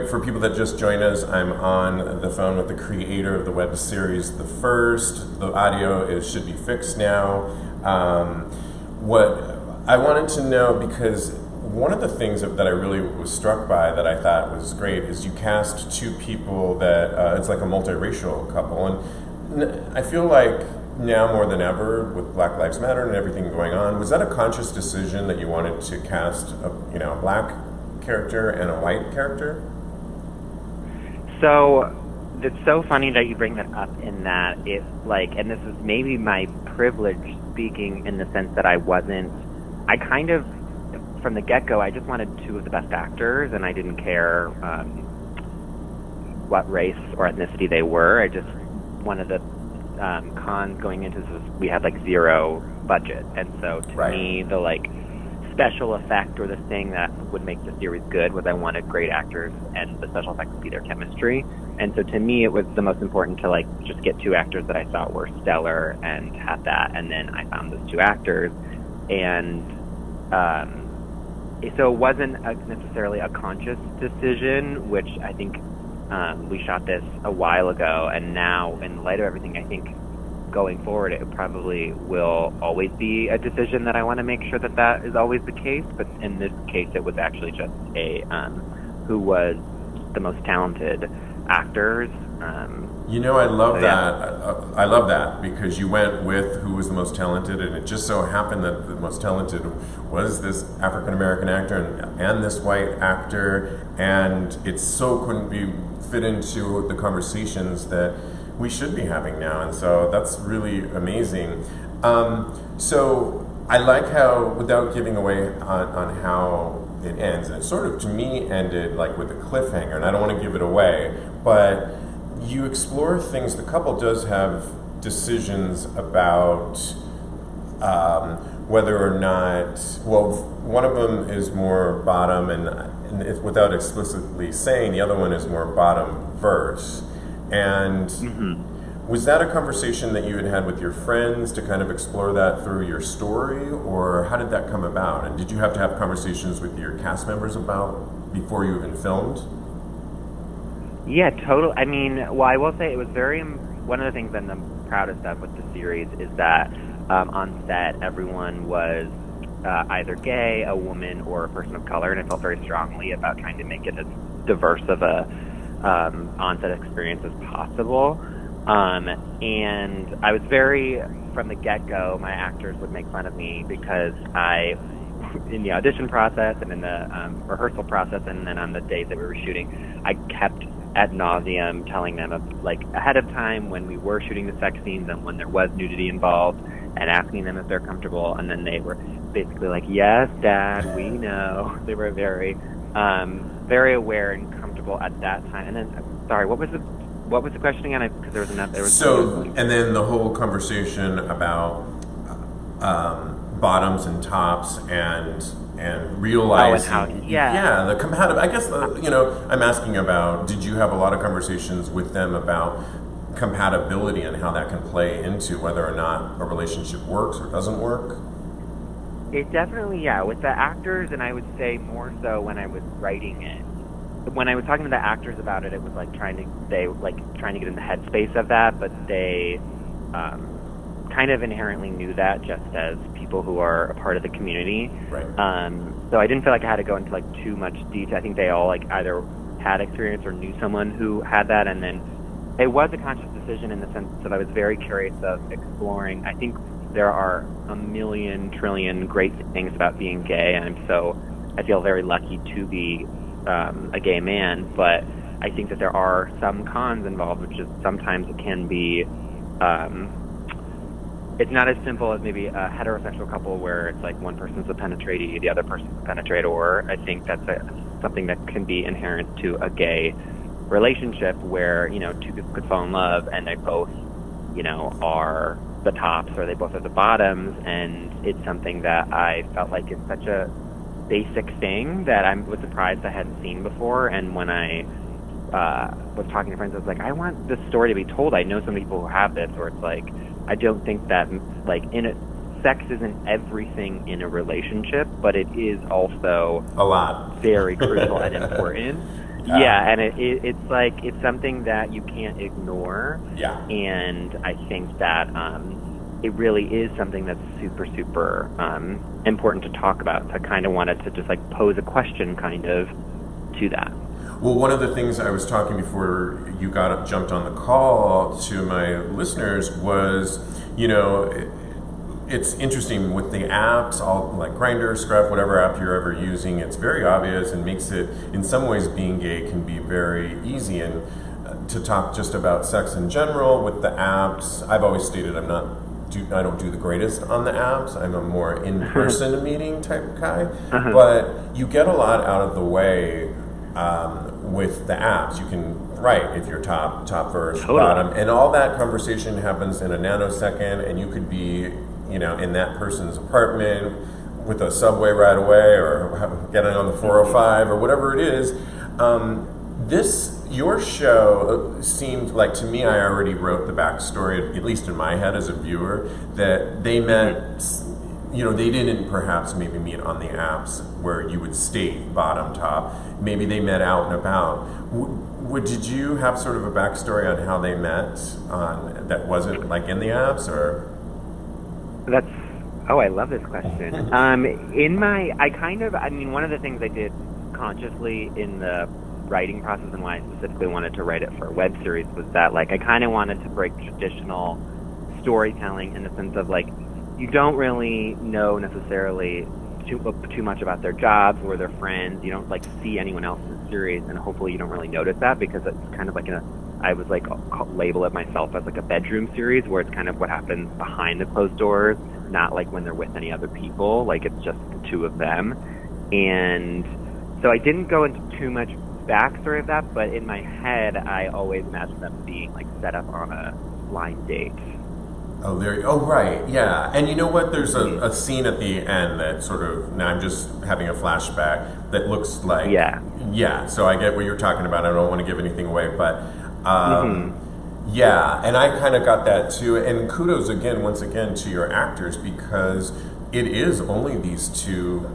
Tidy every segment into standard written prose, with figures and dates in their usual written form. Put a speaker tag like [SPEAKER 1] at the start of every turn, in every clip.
[SPEAKER 1] for people that just joined us, I'm on the phone with the creator of the web series The First. The audio should be fixed now. What I wanted to know, because one of the things that I really was struck by that I thought was great is you cast two people that it's like a multiracial couple, and I feel like now more than ever with Black Lives Matter and everything going on, was that a conscious decision that you wanted to cast a black character and a white character?
[SPEAKER 2] So it's so funny that you bring that up, in that it and this is maybe my privilege speaking, in the sense that I kind of, from the get-go, I just wanted two of the best actors, and I didn't care what race or ethnicity they were. I just, one of the cons going into this was we had zero budget, and so to me the special effect, or the thing that would make the series good, was I wanted great actors, and the special effect would be their chemistry. And so to me it was the most important to just get two actors that I thought were stellar and had that, and then I found those two actors. And so it wasn't necessarily a conscious decision, which I think we shot this a while ago, and now in light of everything, I think going forward it probably will always be a decision that I want to make sure that is always the case. But in this case it was actually just who was the most talented actors.
[SPEAKER 1] I love that. I love that, because you went with who was the most talented, and it just so happened that the most talented was this African-American actor and this white actor, and it so couldn't be fit into the conversations that we should be having now, and so that's really amazing. So I like how, without giving away on how it ends, and it sort of, to me, ended with a cliffhanger, and I don't want to give it away, but you explore things. The couple does have decisions about whether or not, one of them is more bottom, and if, without explicitly saying, the other one is more bottom verse. And was that a conversation that you had with your friends to kind of explore that through your story, or how did that come about? And did you have to have conversations with your cast members about before you even filmed?
[SPEAKER 2] Yeah, totally. I mean, I will say it was one of the things that I'm proudest of with the series is that on set everyone was either gay, a woman, or a person of color, and I felt very strongly about trying to make it as diverse of a on-set experience as possible. And I was from the get-go, my actors would make fun of me because in the audition process and in the rehearsal process, and then on the days that we were shooting, I kept ad nauseum telling them ahead of time when we were shooting the sex scenes and when there was nudity involved, and asking them if they're comfortable, and then they were basically yes, Dad, we know. They were very very aware and comfortable at that time. And then, sorry, what was the question again? Because there was another.
[SPEAKER 1] And then the whole conversation about bottoms and tops and realizing, the compatible. I guess I'm asking about. Did you have a lot of conversations with them about compatibility and how that can play into whether or not a relationship works or doesn't work?
[SPEAKER 2] It definitely, with the actors, and I would say more so when I was writing it. When I was talking to the actors about it, it was trying to get in the headspace of that, but they kind of inherently knew that, just as people who are a part of the community.
[SPEAKER 1] Right.
[SPEAKER 2] So I didn't feel like I had to go into too much detail. I think they all either had experience or knew someone who had that, and then it was a conscious decision in the sense that I was very curious of exploring. I think there are a million trillion great things about being gay, and I feel very lucky to be a gay man, but I think that there are some cons involved, which is sometimes it can be it's not as simple as maybe a heterosexual couple where it's one person's a penetratee, the other person's a penetrator. I think that's something that can be inherent to a gay relationship where two people could fall in love and they both are the tops or they both are the bottoms, and it's something that I felt like is such a basic thing that I was surprised I hadn't seen before. And when I was talking to friends, I was I want this story to be told. I know some people who have this, or it's I don't think that sex isn't everything in a relationship, but it is also
[SPEAKER 1] a lot,
[SPEAKER 2] very crucial and important. Yeah, and it's like, it's something that you can't ignore.
[SPEAKER 1] Yeah.
[SPEAKER 2] And I think that it really is something that's super, super important to talk about. So I kind of wanted to just like pose a question kind of to that.
[SPEAKER 1] Well, one of the things I was talking before you jumped on the call to my listeners was, it's interesting with the apps, all like Grindr, Scruff, whatever app you're ever using, it's very obvious and makes it, in some ways, being gay can be very easy. And to talk just about sex in general with the apps, I've always stated I don't do the greatest on the apps. I'm a more in-person meeting type guy. But you get a lot out of the way with the apps. You can write if you're top verse, bottom, and all that conversation happens in a nanosecond, and you could be, in that person's apartment with a subway right away, or getting on the 405 or whatever it is. Your show seemed like, to me, I already wrote the backstory, at least in my head as a viewer, that they met, they didn't perhaps maybe meet on the apps where you would state bottom, top. Maybe they met out and about. Did you have sort of a backstory on how they met that wasn't like in the apps, or?
[SPEAKER 2] I love this question. One of the things I did consciously in the writing process, and why I specifically wanted to write it for a web series, was that like I kind of wanted to break traditional storytelling in the sense of like, you don't really know necessarily too much about their jobs or their friends. You don't like see anyone else in the series, and hopefully you don't really notice that, because it's kind of like I was like label it myself as like a bedroom series where it's kind of what happens behind the closed doors, not like when they're with any other people. Like, it's just the two of them. And so I didn't go into too much backstory of that, but in my head I always imagined them being like set up on a blind date.
[SPEAKER 1] Oh, right, yeah. And you know what? There's a scene at the end that sort of, now I'm just having a flashback, that looks like... Yeah, so I get what you're talking about. I don't want to give anything away, but... Yeah, and I kind of got that too. And kudos once again, to your actors, because it is only these two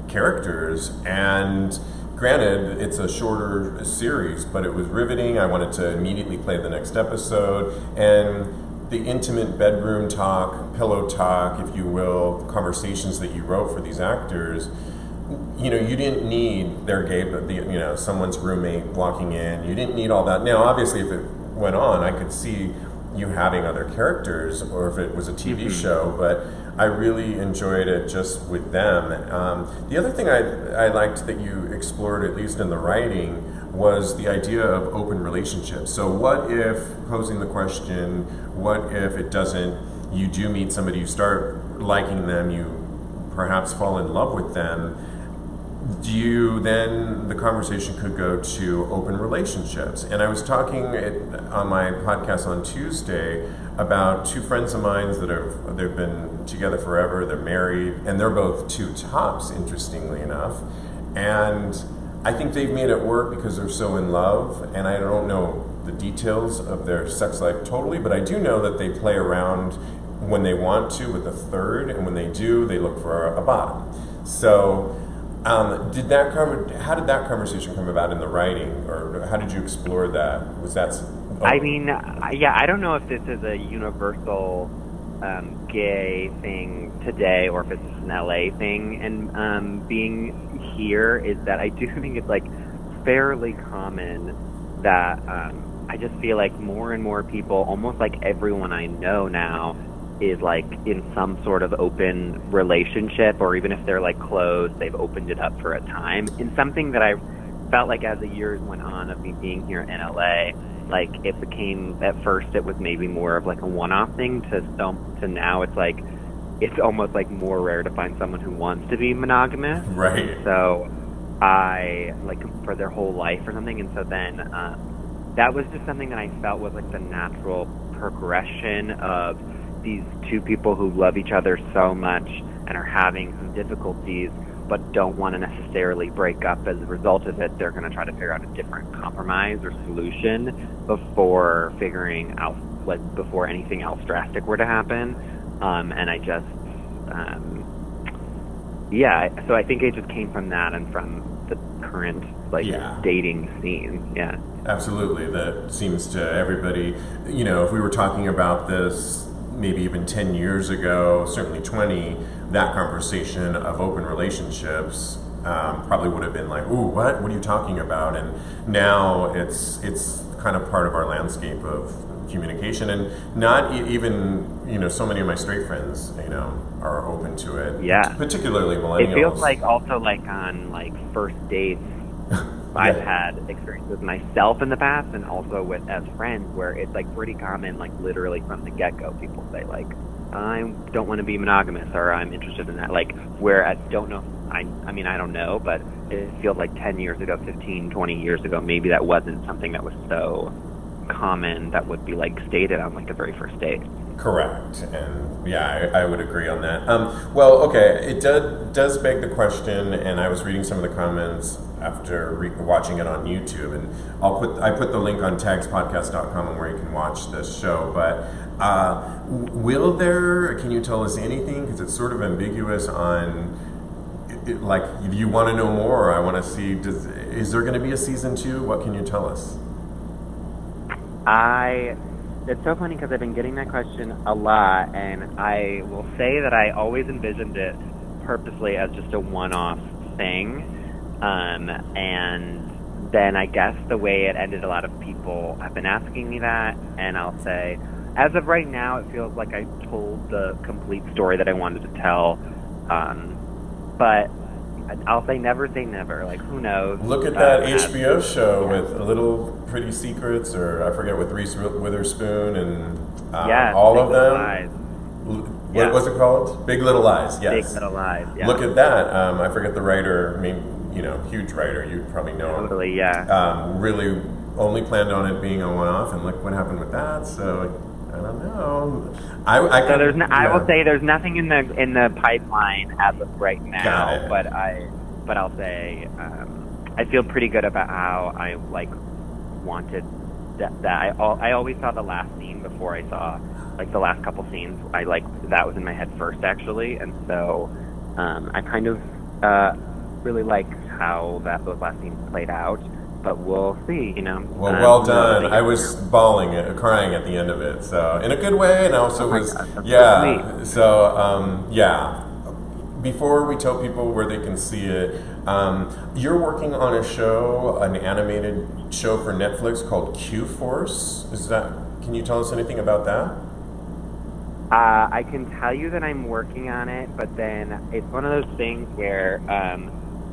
[SPEAKER 1] characters. And granted, it's a shorter series, but it was riveting. I wanted to immediately play the next episode. And the intimate bedroom talk, pillow talk, if you will, conversations that you wrote for these actors, you didn't need their gay, someone's roommate walking in. You didn't need all that. Now, obviously, if it went on, I could see you having other characters, or if it was a TV show, but I really enjoyed it just with them. The other thing I liked that you explored, at least in the writing, was the idea of open relationships. So what if, posing the question, what if it doesn't, you do meet somebody, you start liking them, you perhaps fall in love with them, then the conversation could go to open relationships. And I was talking on my podcast on Tuesday about two friends of mine that they've been together forever, they're married, and they're both two tops, interestingly enough. And I think they've made it work because they're so in love, and I don't know the details of their sex life totally, but I do know that they play around when they want to with a third, and when they do, they look for a bottom. So how did that conversation come about in the writing, or how did you explore that? Was that...
[SPEAKER 2] I don't know if this is a universal gay thing today, or if it's an LA thing. And being here is that I do think it's like fairly common that I just feel like more and more people, almost like everyone I know now, is like in some sort of open relationship, or even if they're like closed, they've opened it up for a time. In something that I felt like as the years went on of me being here in LA, like it became, at first it was maybe more of like a one-off thing to now it's like, it's almost like more rare to find someone who wants to be monogamous.
[SPEAKER 1] Right.
[SPEAKER 2] So I, like, for their whole life or something. And so then that was just something that I felt was like the natural progression of these two people who love each other so much and are having some difficulties but don't want to necessarily break up as a result of it. They're going to try to figure out a different compromise or solution before figuring out, like, before anything else drastic were to happen. And I just, so I think it just came from that and from the current dating scene. Yeah,
[SPEAKER 1] absolutely. That seems to everybody. If we were talking about this maybe even 10 years ago, certainly 20, that conversation of open relationships probably would have been like, ooh, what are you talking about? And now it's kind of part of our landscape of communication, and not even, so many of my straight friends, are open to it.
[SPEAKER 2] Yeah.
[SPEAKER 1] Particularly millennials.
[SPEAKER 2] It feels like also like on like first dates, I've had experiences with myself in the past and also as friends where it's like pretty common, like literally from the get-go, people say like, I don't want to be monogamous, or I'm interested in that. Like, where I don't know, I mean, I don't know, but it feels like 10 years ago, 15, 20 years ago, maybe that wasn't something that was so common that would be like stated on like the very first date.
[SPEAKER 1] Correct, and yeah, I would agree on that. Well, okay, it does beg the question, and I was reading some of the comments after watching it on YouTube, and I put the link on Tagspodcast.com where you can watch this show. But can you tell us anything? Because it's sort of ambiguous on, like, you want to know more, or I want to see. Is there going to be a season 2? What can you tell us?
[SPEAKER 2] It's so funny because I've been getting that question a lot, and I will say that I always envisioned it purposely as just a one-off thing, and then I guess the way it ended, a lot of people have been asking me that, and I'll say, as of right now, it feels like I told the complete story that I wanted to tell, but I'll say never say never. Like, who knows?
[SPEAKER 1] Look at that HBO show with Little Pretty Secrets, or I forget, with Reese Witherspoon and all of them.
[SPEAKER 2] Lies.
[SPEAKER 1] What was it called? Big Little Lies. Yes.
[SPEAKER 2] Big Little Lies. Yeah.
[SPEAKER 1] Look at that. I forget the writer. I mean, huge writer. You probably know him.
[SPEAKER 2] Totally. Yeah.
[SPEAKER 1] Really only planned on it being a one-off, and look what happened with that. So I don't know. I
[SPEAKER 2] will say there's nothing in the pipeline as of right now, but I'll say I feel pretty good about how I wanted that. I always saw the last scene before I saw like the last couple scenes. That was in my head first, actually, and so I kind of really liked how those last scenes played out. But we'll see,
[SPEAKER 1] Well done. I was crying at the end of it, so in a good way, and also Before we tell people where they can see it, you're working on a show, an animated show for Netflix called Q-Force. Can you tell us anything about that?
[SPEAKER 2] I can tell you that I'm working on it, but then it's one of those things where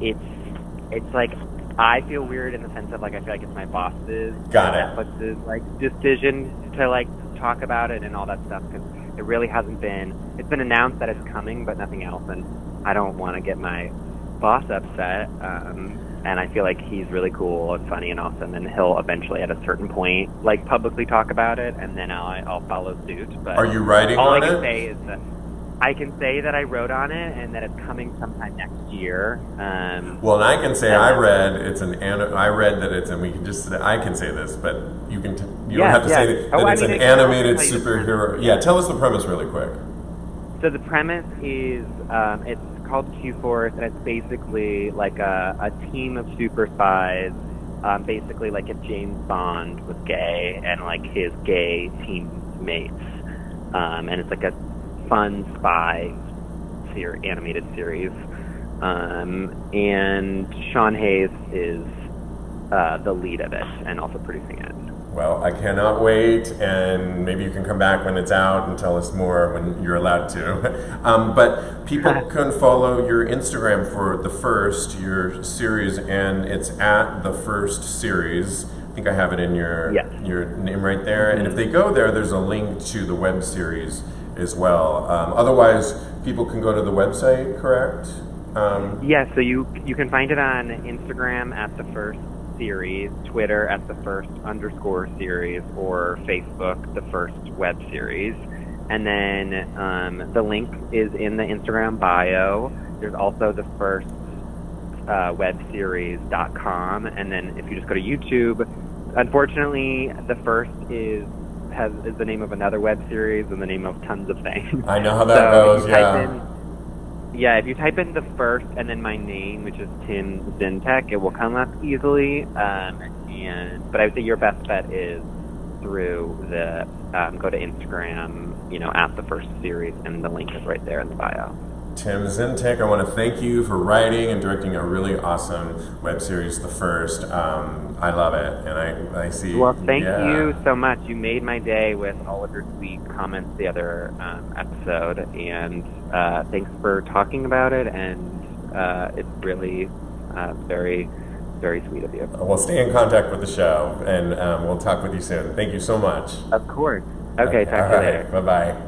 [SPEAKER 2] it's like, I feel weird in the sense of, like, I feel like it's my boss's, Netflix's, decision to, talk about it and all that stuff, because it really hasn't been, it's been announced that it's coming, but nothing else, and I don't want to get my boss upset, and I feel like he's really cool and funny and awesome, and he'll eventually, at a certain point, publicly talk about it, and then I'll follow suit. But
[SPEAKER 1] are you writing on it?
[SPEAKER 2] All I can say is that I can say that I wrote on it and that it's coming sometime next year.
[SPEAKER 1] Well, and I can say I read that it's, and we can just, I can say this, but you can, you don't have to say that it's an animated superhero. Yeah, tell us the premise really quick.
[SPEAKER 2] So the premise is, it's called Q-Force, and it's basically like a team of super spies, basically like if James Bond was gay and like his gay teammates, and it's like a fun spy animated series, and Sean Hayes is the lead of it and also producing it.
[SPEAKER 1] Well, I cannot wait, and maybe you can come back when it's out and tell us more when you're allowed to. But people can follow your Instagram for your series, and it's at The First Series. I think I have it in your name right there. Mm-hmm. And if they go there, there's a link to the web series as well. Otherwise, people can go to the website, correct?
[SPEAKER 2] Yeah, so you can find it on Instagram at The First Series, Twitter at The First_Series, or Facebook, The First Web Series. And then the link is in the Instagram bio. There's also The First webseries.com. And then if you just go to YouTube, unfortunately, The First is the name of another web series and the name of tons of things.
[SPEAKER 1] I know how that goes,
[SPEAKER 2] Yeah, if you type in the first and then my name, which is Tim Zientek, it will come up easily. But I would say your best bet is through the go to Instagram, at the first series, and the link is right there in the bio.
[SPEAKER 1] Tim Zientek, I want to thank you for writing and directing a really awesome web series, The First. I love it, and I see.
[SPEAKER 2] Well, thank you so much. You made my day with all of your sweet comments the other episode, and thanks for talking about it, and it's really very, very sweet of you.
[SPEAKER 1] We'll stay in contact with the show, and we'll talk with you soon. Thank you so much.
[SPEAKER 2] Of course. Okay, talk to you later.
[SPEAKER 1] Bye-bye.